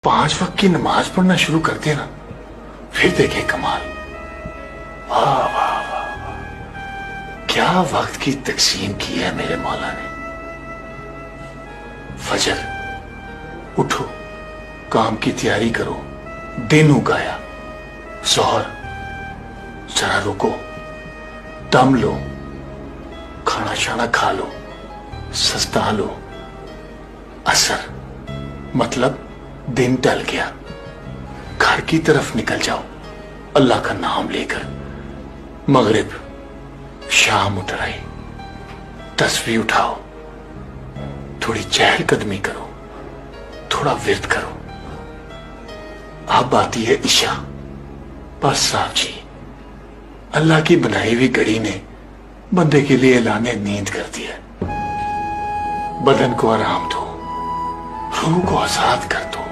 5 वक्त की नमाज पढ़ना शुरू कर देना, फिर देखे कमाल। वाह वाह वाह, क्या वक्त की तकसीम की है मेरे मौला ने। फजर उठो, काम की तैयारी करो, दिन उगाया। जोहर जरा रुको, दम लो, खाना शाना खा लो, सस्ता लो। असर मतलब दिन टल गया, घर की तरफ निकल जाओ अल्लाह का नाम लेकर। मगरिब शाम उठ आई, तस्बीह उठाओ, थोड़ी चहलकदमी करो, थोड़ा विर्द करो। अब आती है इशा। बस साहब जी, अल्लाह की बनाई हुई घड़ी ने बंदे के लिए ऐलाने नींद कर दिया। बदन को आराम दो, रूह को आजाद कर दो।